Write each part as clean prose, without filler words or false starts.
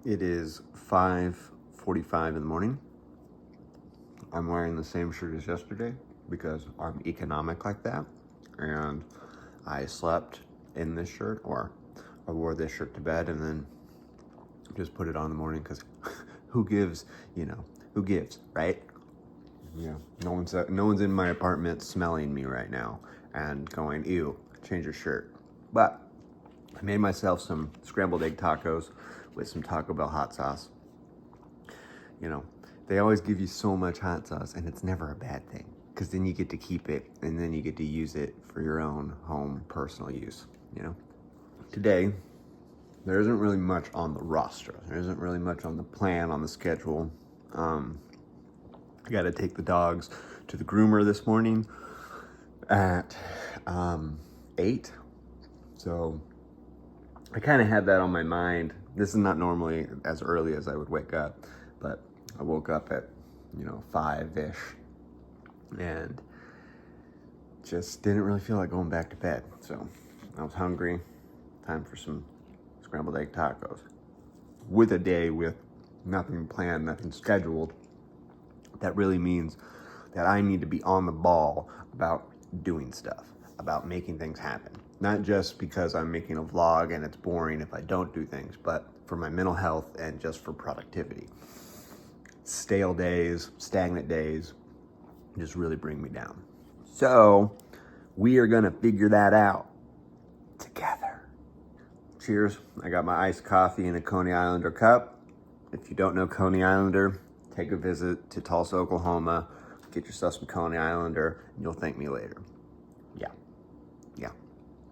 It is 5:45 in the morning. I'm wearing the same shirt as yesterday because I'm economic like that. And I slept in this shirt, or I wore this shirt to bed and then just put it on in the morning because who gives, who gives, right? Yeah, no one's in my apartment smelling me right now and going, ew, change your shirt. But I made myself some scrambled egg tacos with some Taco Bell hot sauce. They always give you so much hot sauce, and it's never a bad thing because then you get to keep it and then you get to use it for your own home personal use. Today, there isn't really much on the roster. There isn't really much on the plan, on the schedule. I got to take the dogs to the groomer this morning at 8. So I kind of had that on my mind. This is not normally as early as I would wake up, but I woke up at 5-ish and just didn't really feel like going back to bed. So I was hungry. Time for some scrambled egg tacos. With a day with nothing planned, nothing scheduled, that really means that I need to be on the ball about doing stuff, about making things happen. Not just because I'm making a vlog and it's boring if I don't do things, but for my mental health and just for productivity. Stale days, stagnant days, just really bring me down. So we are gonna figure that out together. Cheers. I got my iced coffee in a Coney Islander cup. If you don't know Coney Islander, take a visit to Tulsa, Oklahoma. Get yourself some Coney Islander, and you'll thank me later. Yeah.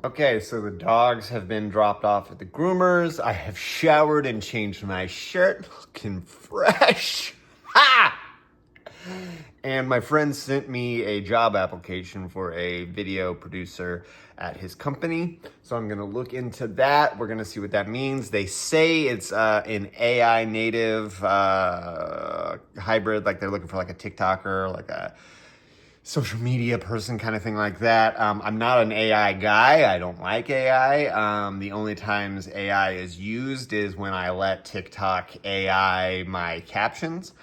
Okay, so the dogs have been dropped off at the groomers. I have showered and changed my shirt, looking fresh. Ha! And my friend sent me a job application for a video producer at his company. So I'm gonna look into that. We're gonna see what that means. They say it's an AI native hybrid, like they're looking for like a TikToker, like a social media person kind of thing like that. I'm not an AI guy. I don't like AI. The only times AI is used is when I let TikTok AI my captions,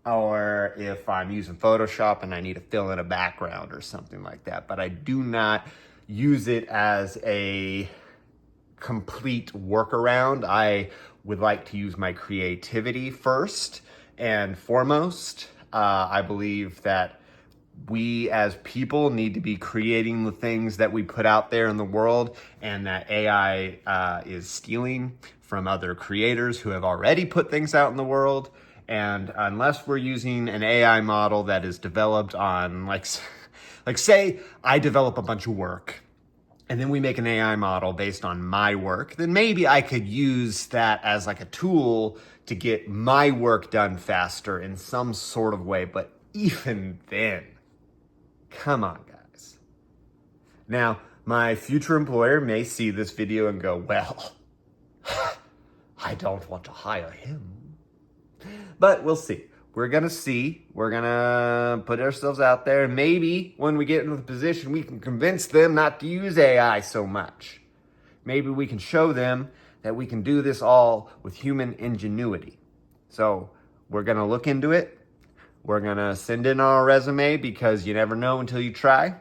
or if I'm using Photoshop and I need to fill in a background or something like that. But I do not use it as a complete workaround. I would like to use my creativity first and foremost. I believe that we as people need to be creating the things that we put out there in the world, and that AI is stealing from other creators who have already put things out in the world. And unless we're using an AI model that is developed on, like say I develop a bunch of work and then we make an AI model based on my work, then maybe I could use that as like a tool to get my work done faster in some sort of way. But even then, come on, guys. Now, my future employer may see this video and go, well, I don't want to hire him. But we'll see. We're gonna see. We're gonna put ourselves out there. Maybe when we get into the position, we can convince them not to use AI so much. Maybe we can show them that we can do this all with human ingenuity. So we're gonna look into it. We're gonna send in our resume because you never know until you try.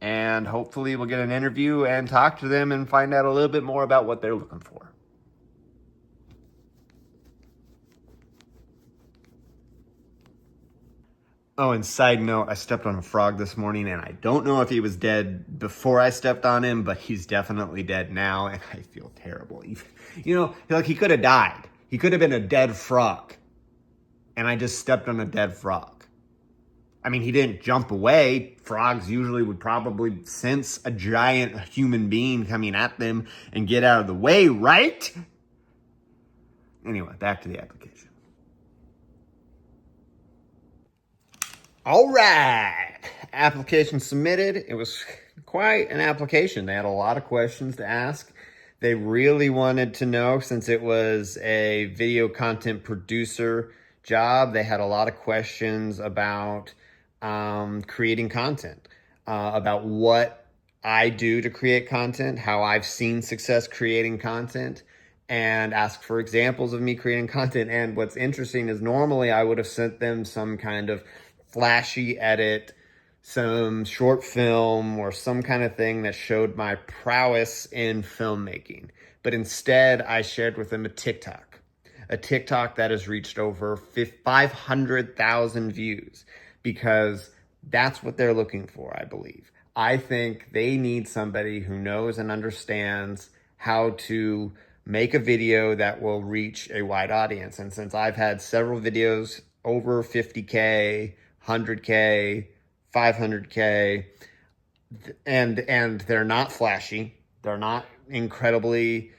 And hopefully we'll get an interview and talk to them and find out a little bit more about what they're looking for. Oh, and side note, I stepped on a frog this morning, and I don't know if he was dead before I stepped on him, but he's definitely dead now, and I feel terrible. Like he could have died. He could have been a dead frog, and I just stepped on a dead frog. I mean, he didn't jump away. Frogs usually would probably sense a giant human being coming at them and get out of the way, right? Anyway, back to the application. All right, application submitted. It was quite an application. They had a lot of questions to ask. They really wanted to know, since it was a video content producer job, they had a lot of questions about creating content, about what I do to create content, how I've seen success creating content, and ask for examples of me creating content. And what's interesting is normally I would have sent them some kind of flashy edit, some short film, or some kind of thing that showed my prowess in filmmaking. But instead, I shared with them a TikTok that has reached over 500,000 views, because that's what they're looking for, I believe. I think they need somebody who knows and understands how to make a video that will reach a wide audience. And since I've had several videos over 50K, 100K, 500K, and they're not flashy, they're not incredibly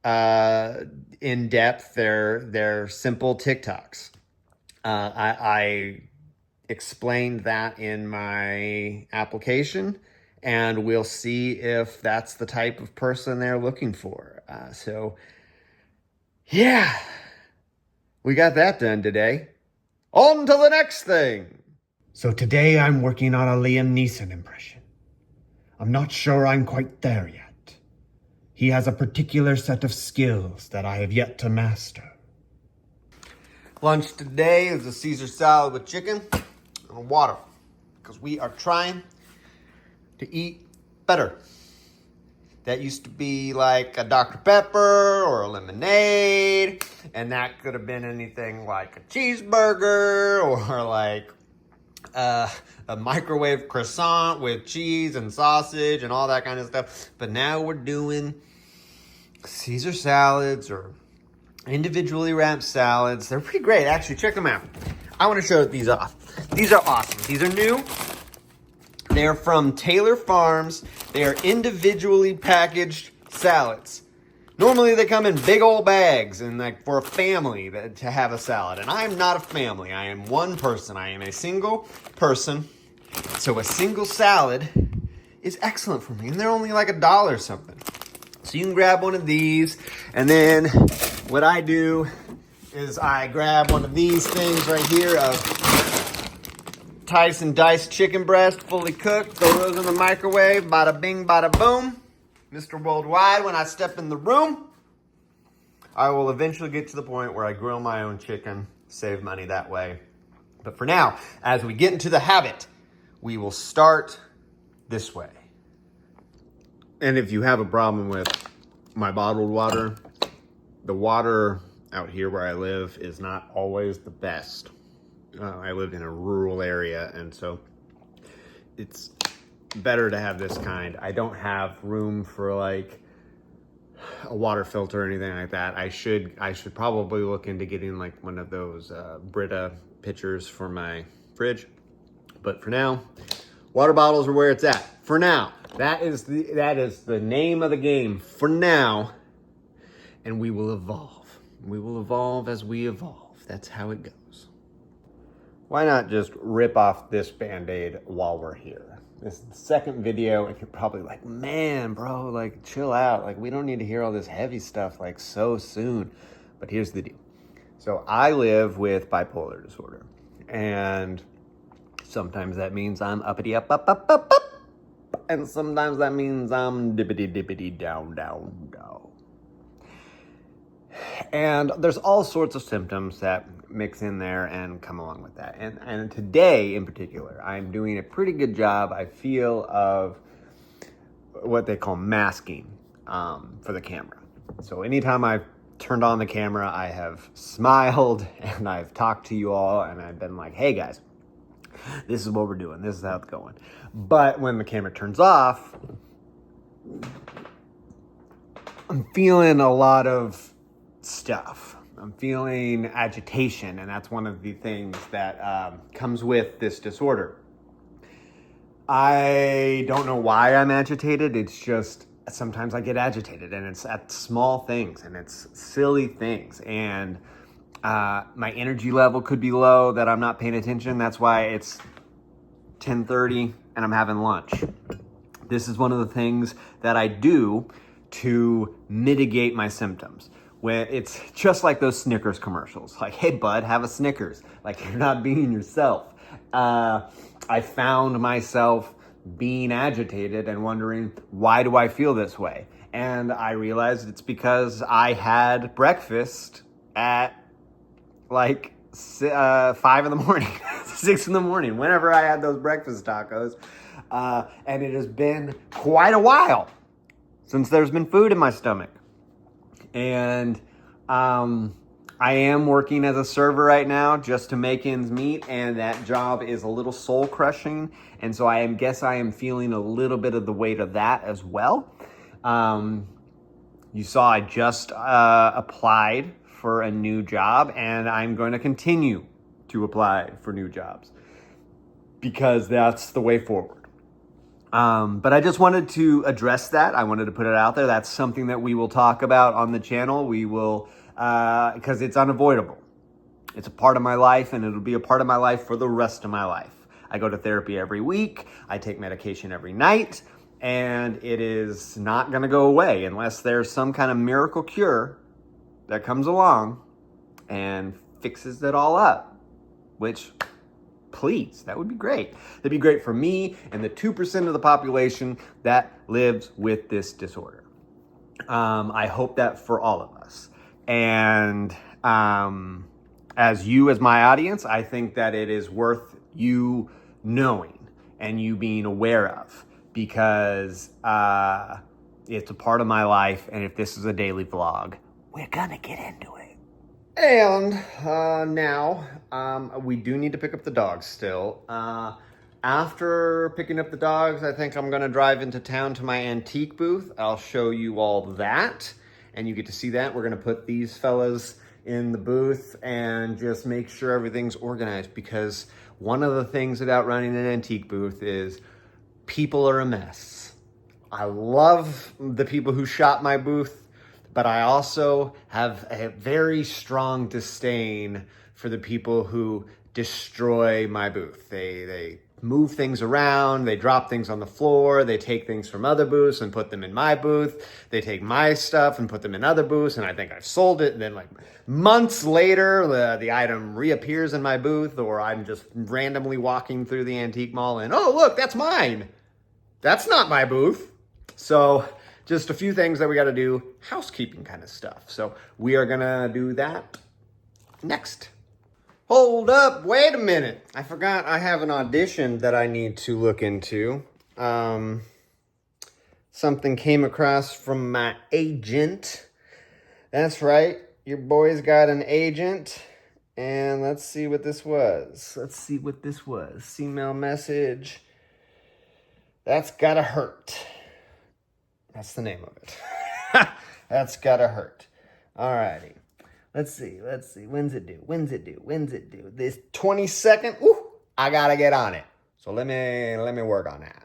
in depth, they're simple TikToks. I explained that in my application, and we'll see if that's the type of person they're looking for. So yeah, we got that done today. On to the next thing. So today I'm working on a Liam Neeson impression. I'm not sure I'm quite there yet. He has a particular set of skills that I have yet to master. Lunch today is a Caesar salad with chicken and water, because we are trying to eat better. That used to be like a Dr. Pepper or a lemonade, and that could have been anything like a cheeseburger or like a microwave croissant with cheese and sausage and all that kind of stuff. But now we're doing Caesar salads or individually wrapped salads. They're pretty great, actually. Check them out. I want to show these off. These are awesome. These are new. They're from Taylor Farms. They are individually packaged salads. Normally they come in big old bags and like for a family to have a salad. And I am not a family. I am one person. I am a single person. So a single salad is excellent for me. And they're only like $1 something. So you can grab one of these. And then what I do is I grab one of these things right here of Tyson diced chicken breast, fully cooked. Throw those in the microwave. Bada bing, bada boom. Mr. Worldwide, when I step in the room, I will eventually get to the point where I grill my own chicken, save money that way. But for now, as we get into the habit, we will start this way. And if you have a problem with my bottled water, the water out here where I live is not always the best. I live in a rural area, and so it's better to have this kind. I don't have room for like a water filter or anything like that. I should probably look into getting like one of those Brita pitchers for my fridge. But for now, water bottles are where it's at. For now, that is the name of the game. For now, and we will evolve. We will evolve as we evolve. That's how it goes. Why not just rip off this Band-Aid while we're here? This is the second video, and you're probably like, man, bro, like, chill out. Like, we don't need to hear all this heavy stuff, like, so soon. But here's the deal. So I live with bipolar disorder, and sometimes that means I'm uppity up, up, up, up, up. And sometimes that means I'm dippity, dippity, down, down, down. And there's all sorts of symptoms that mix in there and come along with that. And today in particular, I'm doing a pretty good job, I feel, of what they call masking for the camera. So anytime I've turned on the camera, I have smiled and I've talked to you all and I've been like, hey guys, this is what we're doing. This is how it's going. But when the camera turns off, I'm feeling a lot of stuff. I'm feeling agitation, and that's one of the things that comes with this disorder. I don't know why I'm agitated. It's just sometimes I get agitated, and it's at small things, and it's silly things, and my energy level could be low that I'm not paying attention. That's why it's 10:30 and I'm having lunch. This is one of the things that I do to mitigate my symptoms. When it's just like those Snickers commercials, like, hey bud, have a Snickers. Like, you're not being yourself. I found myself being agitated and wondering, why do I feel this way? And I realized it's because I had breakfast at like 5 in the morning, 6 in the morning, whenever I had those breakfast tacos. And it has been quite a while since there's been food in my stomach. And I am working as a server right now just to make ends meet, and that job is a little soul crushing. And so I guess I am feeling a little bit of the weight of that as well. You saw I just applied for a new job, and I'm going to continue to apply for new jobs because that's the way forward. But I just wanted to address that. I wanted to put it out there. That's something that we will talk about on the channel. We will, because it's unavoidable. It's a part of my life, and it'll be a part of my life for the rest of my life. I go to therapy every week. I take medication every night, and it is not going to go away unless there's some kind of miracle cure that comes along and fixes it all up, which, please, that would be great. That'd be great for me and the 2% of the population that lives with this disorder. I hope that for all of us. And as my audience, I think that it is worth you knowing and you being aware of, because it's a part of my life. And if this is a daily vlog, we're gonna get into it. And now we do need to pick up the dogs still. After picking up the dogs, I think I'm gonna drive into town to my antique booth. I'll show you all that, and you get to see that. We're gonna put these fellas in the booth and just make sure everything's organized, because one of the things about running an antique booth is people are a mess. I love the people who shop my booth, but I also have a very strong disdain for the people who destroy my booth. They move things around, they drop things on the floor, they take things from other booths and put them in my booth, they take my stuff and put them in other booths, and I think I've sold it, and then like months later, the item reappears in my booth, or I'm just randomly walking through the antique mall and, oh, look, that's mine. That's not my booth. So just a few things that we got to do, housekeeping kind of stuff. So we are going to do that next. Hold up, wait a minute. I forgot I have an audition that I need to look into. Something came across from my agent. That's right, your boy's got an agent. And let's see what this was. Email message. That's gotta hurt. That's the name of it. That's gotta hurt. Alrighty. Let's see. When's it due? This 22nd. Ooh, I gotta get on it. So let me work on that.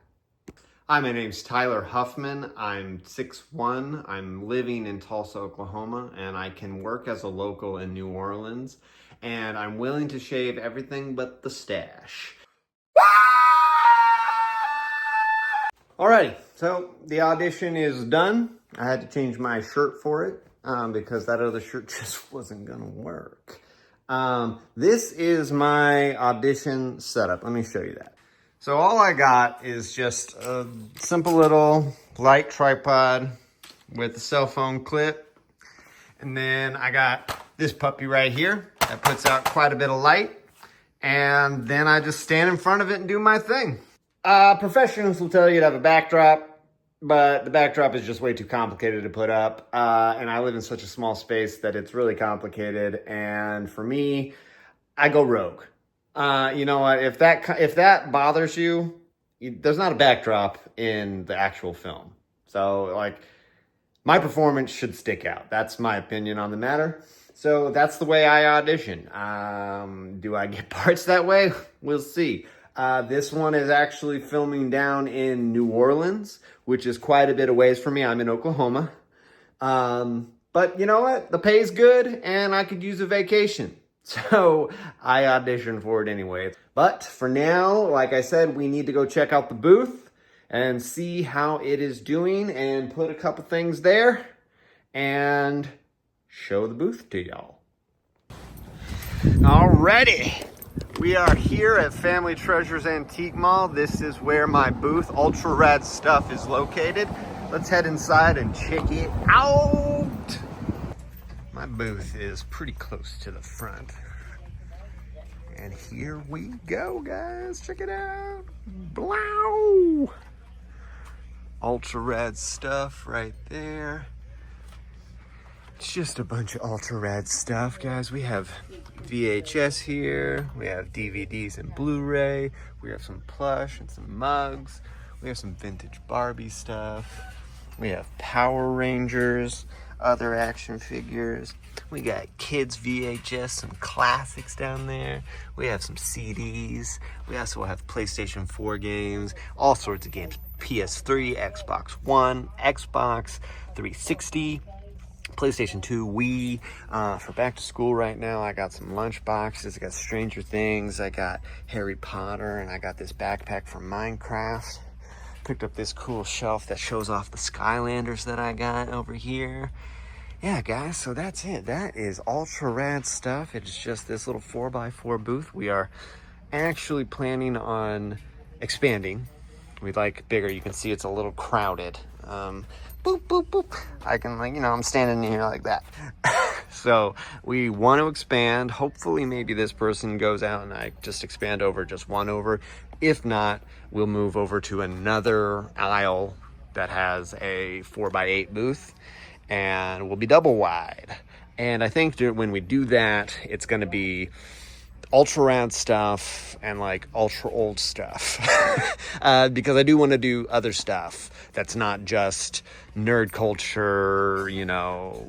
Hi, my name's Tyler Huffman. I'm 6'1". I'm living in Tulsa, Oklahoma, and I can work as a local in New Orleans. And I'm willing to shave everything but the stash. Alrighty, so the audition is done. I had to change my shirt for it because that other shirt just wasn't gonna work. This is my audition setup. Let me show you that. So all I got is just a simple little light tripod with a cell phone clip. And then I got this puppy right here that puts out quite a bit of light. And then I just stand in front of it and do my thing. Professionals will tell you to have a backdrop, but the backdrop is just way too complicated to put up. And I live in such a small space that it's really complicated. And for me, I go rogue. You know what? If that bothers you, there's not a backdrop in the actual film. So like, my performance should stick out. That's my opinion on the matter. So that's the way I audition. Do I get parts that way? We'll see. This one is actually filming down in New Orleans, which is quite a bit of ways from me. I'm in Oklahoma. But you know what? The pay's good and I could use a vacation. So I auditioned for it anyway. But for now, like I said, we need to go check out the booth and see how it is doing and put a couple things there and show the booth to y'all. Alrighty. We are here at Family Treasures Antique Mall. This is where my booth, Ultra Rad Stuff, is located. let's head inside and check it out. My booth is pretty close to the front. And here we go, guys. Check it out. Blow! Ultra rad stuff right there. It's just a bunch of ultra rad stuff, guys. We have VHS here. We have DVDs and Blu-ray. We have some plush and some mugs. We have some vintage Barbie stuff. We have Power Rangers, other action figures. We got kids VHS, some classics down there. We have some CDs. We also have PlayStation 4 games, all sorts of games. PS3, Xbox One, Xbox 360, PlayStation 2, Wii. For back to school right now, I got some lunch boxes. I got Stranger Things. I got Harry Potter, and I got this backpack from Minecraft. Picked up this cool shelf that shows off the Skylanders that I got over here. Yeah, guys, so that's it. That is ultra rad stuff. It's just this little 4x4 booth. We are actually planning on expanding. We'd like bigger. You can see it's a little crowded. Boop, boop, boop. I can, like, you know, I'm standing here like that. So we want to expand. Hopefully maybe this person goes out and I just expand over just one over. If not, we'll move over to another aisle that has a 4x8 booth and we'll be double wide. And I think when we do that, it's going to be ultra rad stuff and like ultra old stuff. Because I do want to do other stuff that's not just nerd culture, you know,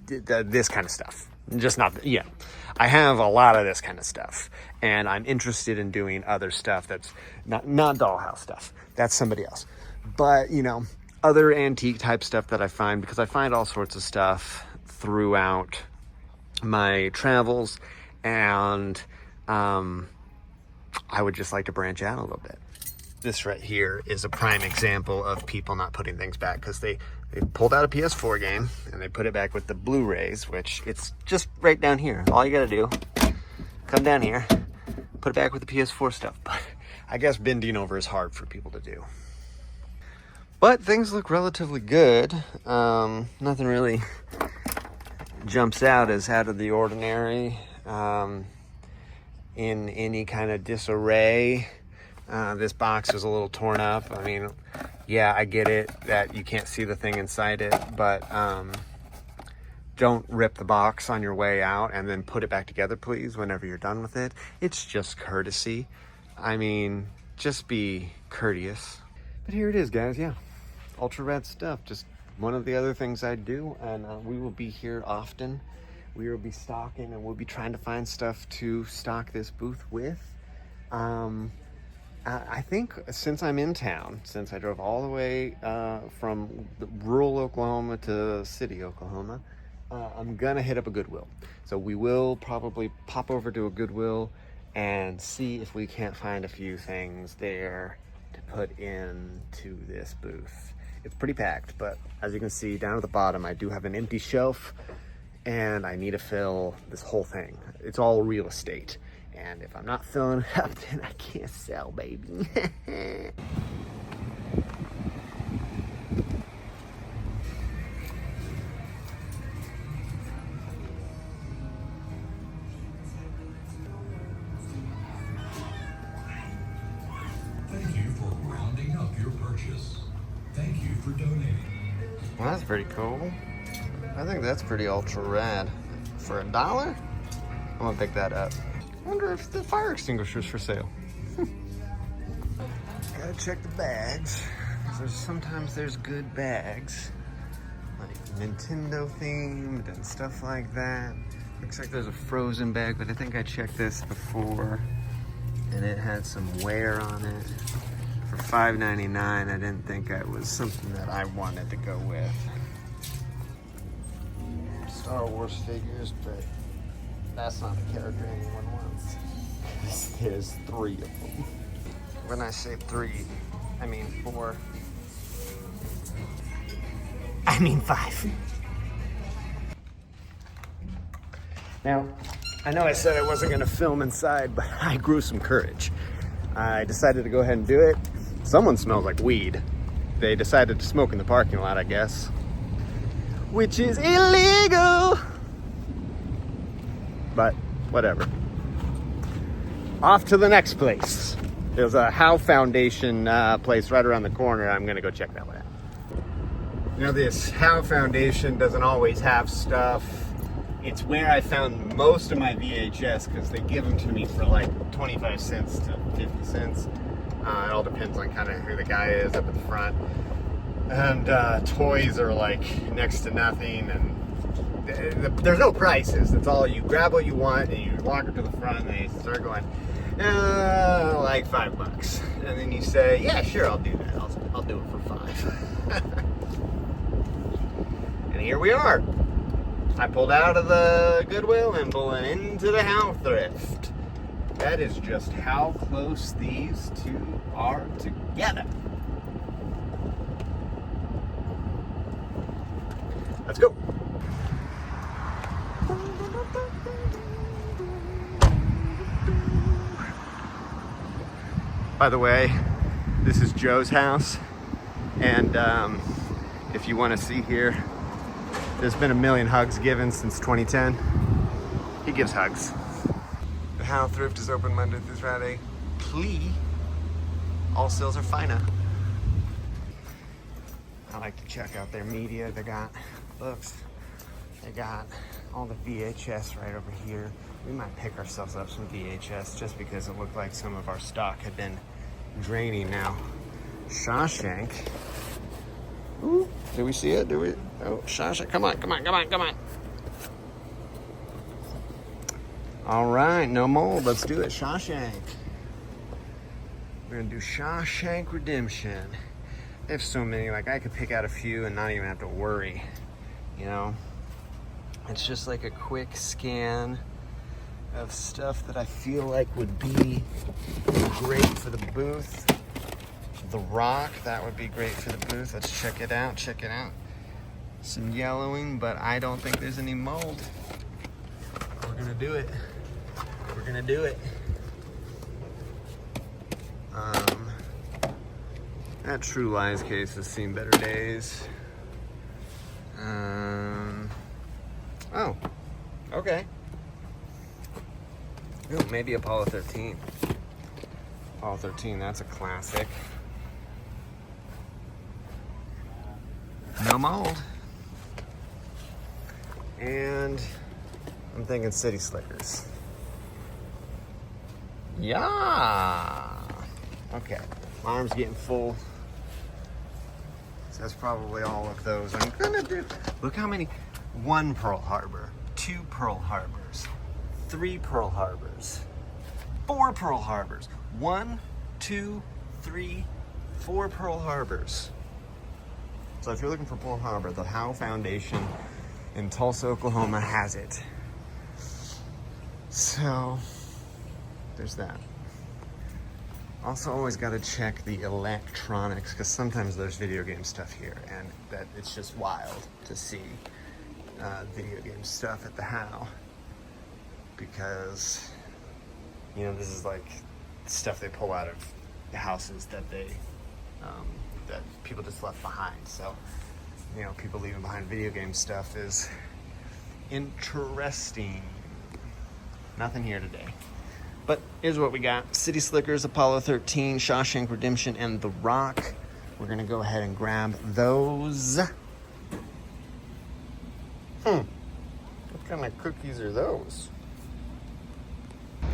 this kind of stuff. Just not, yeah. I have a lot of this kind of stuff, and I'm interested in doing other stuff that's not dollhouse stuff. That's somebody else. But, you know, other antique type stuff that I find, because I find all sorts of stuff throughout my travels, and I would just like to branch out a little bit. This right here is a prime example of people not putting things back, because they pulled out a PS4 game and they put it back with the Blu-rays, which it's just right down here. All you gotta do, come down here, put it back with the PS4 stuff. But I guess bending over is hard for people to do. But things look relatively good. Nothing really jumps out as out of the ordinary in any kind of disarray. This box is a little torn up. I mean, yeah, I get it that you can't see the thing inside it, but don't rip the box on your way out and then put it back together, please, whenever you're done with it. It's just courtesy. I mean, just be courteous. But here it is, guys, yeah. Ultra rad stuff, just one of the other things I do, and we will be here often. We will be stocking, and we'll be trying to find stuff to stock this booth with. I think since I'm in town, since I drove all the way from rural Oklahoma to city Oklahoma, I'm gonna hit up a Goodwill. So we will probably pop over to a Goodwill and see if we can't find a few things there to put into this booth. It's pretty packed, but as you can see down at the bottom, I do have an empty shelf and I need to fill this whole thing. It's all real estate. And if I'm not filling it up, then I can't sell, baby. Thank you for rounding up your purchase. Thank you for donating. Well, that's pretty cool. I think that's pretty ultra rad. For $1? I'm gonna pick that up. I wonder if the fire extinguisher's for sale. Gotta check the bags. Sometimes there's good bags, like Nintendo themed and stuff like that. Looks like there's a Frozen bag, but I think I checked this before and it had some wear on it. For $5.99, I didn't think it was something that I wanted to go with. Star Wars figures, but that's not the character anyone wants. There's 3 of them. When I say 3, I mean 4. I mean 5. Now, I know I said I wasn't gonna film inside, but I grew some courage. I decided to go ahead and do it. Someone smells like weed. they decided to smoke in the parking lot, I guess, which is illegal, but whatever. Off to the next place. There's a Howe Foundation place right around the corner. I'm gonna go check that one out. You know, this Howe Foundation doesn't always have stuff. It's where I found most of my VHS because they give them to me for like 25 cents to 50 cents. It all depends on kind of who the guy is up at the front. And toys are like next to nothing, and there's no prices. That's all. You grab what you want and you walk up to the front and they start going, like $5. And then you say, yeah, sure, I'll do that. I'll do it for $5. And here we are. I pulled out of the Goodwill and pulling into the Howe Thrift. That is just how close these two are together. Let's go. By the way, this is Joe's house, and if you want to see here, there's been 1 million hugs given since 2010. He gives hugs. The Howe Thrift is open Monday through Friday. Plea. All sales are fina. I like to check out their media. They got books. They got all the VHS right over here. We might pick ourselves up some VHS just because it looked like some of our stock had been draining now. Shawshank. Ooh, do we see it? Do we? Oh, Shawshank. Come on. All right, no mold. Let's do it. Shawshank. We're gonna do Shawshank Redemption. They have so many. Like, I could pick out a few and not even have to worry. You know, it's just like a quick scan of stuff that I feel like would be great for the booth. The Rock, that would be great for the booth. Let's check it out. Some yellowing, but I don't think there's any mold. We're gonna do it. That True Lies case has seen better days. Oh, okay. Ooh, maybe Apollo 13. Apollo 13, that's a classic. No mold. And I'm thinking City Slickers. Yeah. Okay, my arm's getting full. So that's probably all of those I'm gonna do. Look how many. 1 Pearl Harbor, 2 Pearl Harbors, 3 Pearl Harbors, 4 Pearl Harbors. 1, 2, 3, 4 Pearl Harbors. So if you're looking for Pearl Harbor, the Howe Foundation in Tulsa, Oklahoma has it. So there's that. Also, always got to check the electronics because sometimes there's video game stuff here, and that it's just wild to see video game stuff at the Howe, because you know, this is like stuff they pull out of the houses that they that people just left behind. So, you know, people leaving behind video game stuff is interesting. Nothing here today, but here's what we got: City Slickers, Apollo 13, Shawshank Redemption, and The Rock. We're gonna go ahead and grab those. What kind of cookies are those?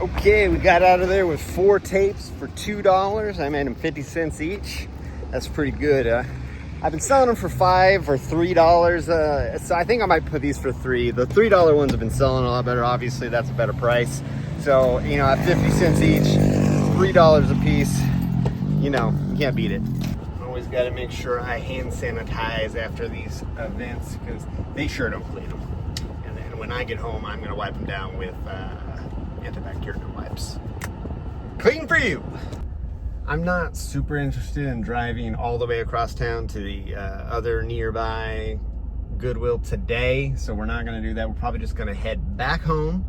Okay, we got out of there with 4 tapes for $2. I made them 50 cents each. That's pretty good. I've been selling them for $5 or $3. So I think I might put these for $3. The $3 ones have been selling a lot better. Obviously, that's a better price. So, you know, at 50 cents each, $3 a piece, you know, you can't beat it. Always got to make sure I hand sanitize after these events because they sure don't clean them. And then when I get home, I'm going to wipe them down with antibacterial wipes. Clean for you! I'm not super interested in driving all the way across town to the other nearby Goodwill today, so we're not going to do that. We're probably just going to head back home.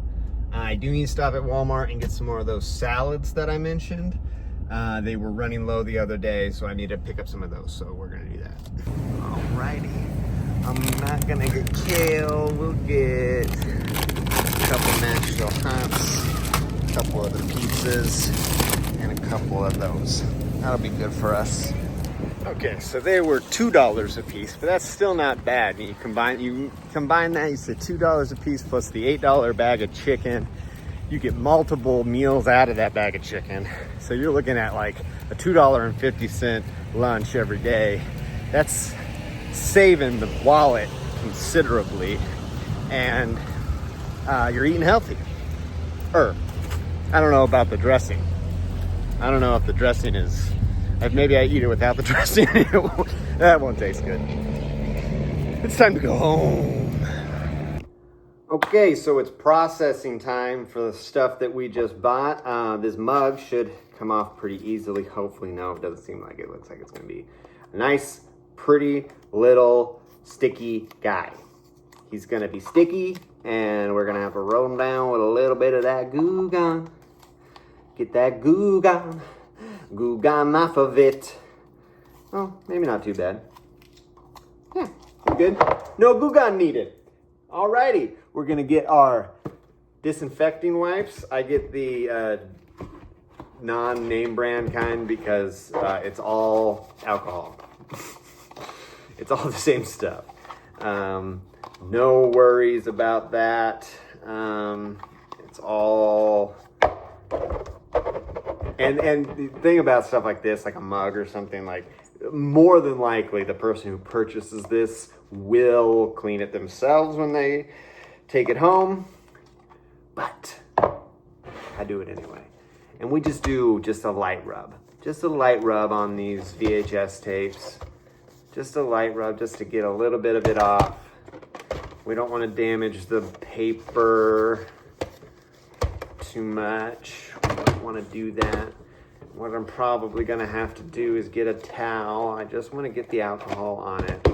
I do need to stop at Walmart and get some more of those salads that I mentioned. They were running low the other day, so I need to pick up some of those, so we're gonna do that. Alrighty, I'm not gonna get kale, we'll get a couple Nashville hunts, a couple other pizzas, and a couple of those. That'll be good for us. Okay, so they were $2 a piece, but that's still not bad. You combine that, you said $2 a piece plus the $8 bag of chicken. You get multiple meals out of that bag of chicken. So you're looking at like a $2.50 lunch every day. That's saving the wallet considerably, and you're eating healthy. I don't know about the dressing. I don't know if the dressing is, maybe I eat it without the dressing. That won't taste good. It's time to go home. Okay, so it's processing time for the stuff that we just bought. This mug should come off pretty easily. Hopefully, no, it doesn't seem like it. Looks like it's gonna be a nice, pretty little sticky guy. He's gonna be sticky, and we're gonna have to roll him down with a little bit of that goo gone. Get that goo gone off of it. Oh, maybe not too bad. Yeah, good. No goo gone needed. Alrighty, we're gonna get our disinfecting wipes. I get the non-name brand kind because it's all alcohol. It's all the same stuff. No worries about that. It's all... And the thing about stuff like this, like a mug or something, like, more than likely the person who purchases this will clean it themselves when they take it home, but I do it anyway. And we just do a light rub. Just a light rub on these VHS tapes. Just a light rub just to get a little bit of it off. We don't want to damage the paper too much. We don't want to do that. What I'm probably going to have to do is get a towel. I just want to get the alcohol on it.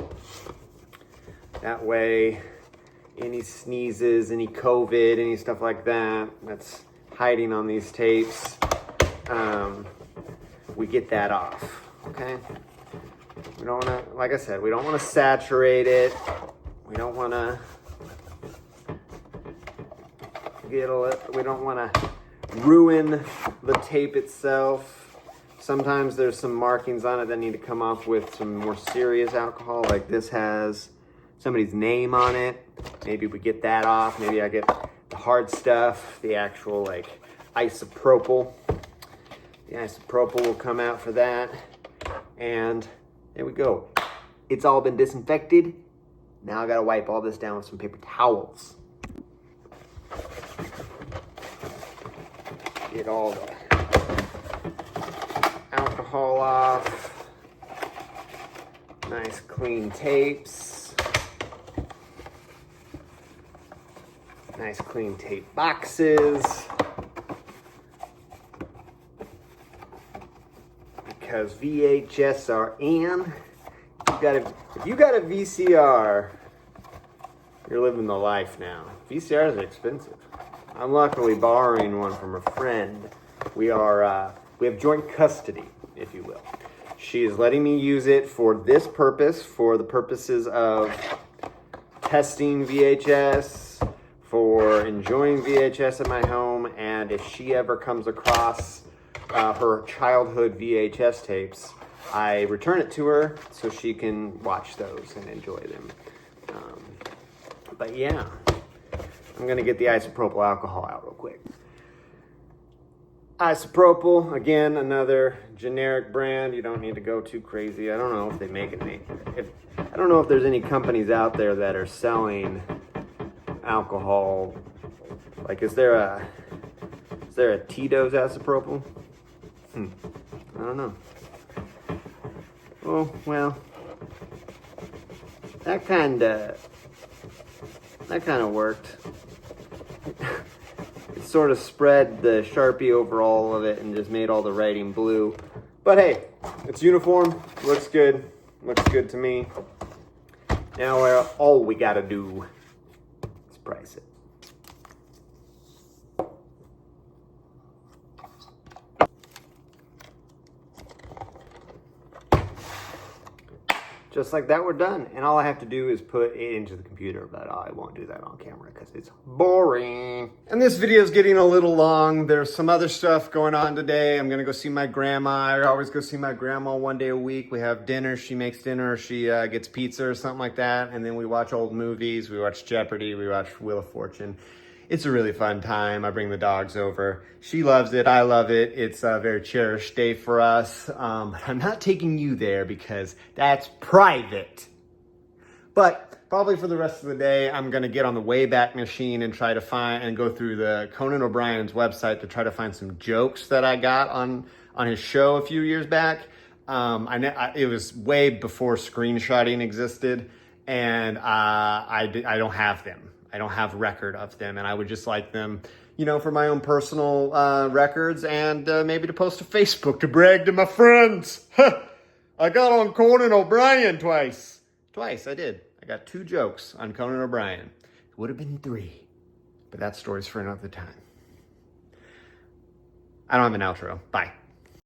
That way, any sneezes, any COVID, any stuff like that that's hiding on these tapes, we get that off, okay? We don't want to, like I said, we don't want to saturate it. We don't want to we don't want to ruin the tape itself. Sometimes there's some markings on it that need to come off with some more serious alcohol, like this has somebody's name on it. Maybe we get that off. Maybe I get the hard stuff, the actual like isopropyl. The isopropyl will come out for that. And there we go. It's all been disinfected. Now I gotta wipe all this down with some paper towels. Get all the alcohol off. Nice clean tapes. Nice clean tape boxes. Because VHS are in. If you got a VCR, you're living the life now. VCRs are expensive. I'm luckily borrowing one from a friend. We have joint custody, if you will. She is letting me use it for this purpose, for the purposes of testing VHS, for enjoying VHS at my home, and if she ever comes across her childhood VHS tapes, I return it to her so she can watch those and enjoy them. But yeah, I'm gonna get the isopropyl alcohol out real quick. Isopropyl, again, another generic brand. You don't need to go too crazy. I don't know if they make it. I don't know if there's any companies out there that are selling alcohol. Like, is there a Tito's isopropyl? I don't know. Oh, well, that kind of worked. It sort of spread the Sharpie over all of it and just made all the writing blue. But hey, it's uniform, looks good to me. Now all we gotta do is price it. just like that, we're done. And all I have to do is put it into the computer, but I won't do that on camera because it's boring. And this video is getting a little long. There's some other stuff going on today. I'm gonna go see my grandma. I always go see my grandma one day a week. We have dinner. She makes dinner, or she gets pizza or something like that. And then we watch old movies. We watch Jeopardy. We watch Wheel of Fortune. It's a really fun time. I bring the dogs over. She loves it. I love it. It's a very cherished day for us. I'm not taking you there because that's private. But probably for the rest of the day, I'm going to get on the Wayback Machine and try to find and go through the Conan O'Brien's website to try to find some jokes that I got on his show a few years back. It was way before screenshotting existed, and I don't have them. I don't have record of them, and I would just like them, you know, for my own personal records, and maybe to post to Facebook to brag to my friends. I got on Conan O'Brien twice. Twice, I did. I got 2 jokes on Conan O'Brien. It would have been 3, but that story's for another time. I don't have an outro. Bye.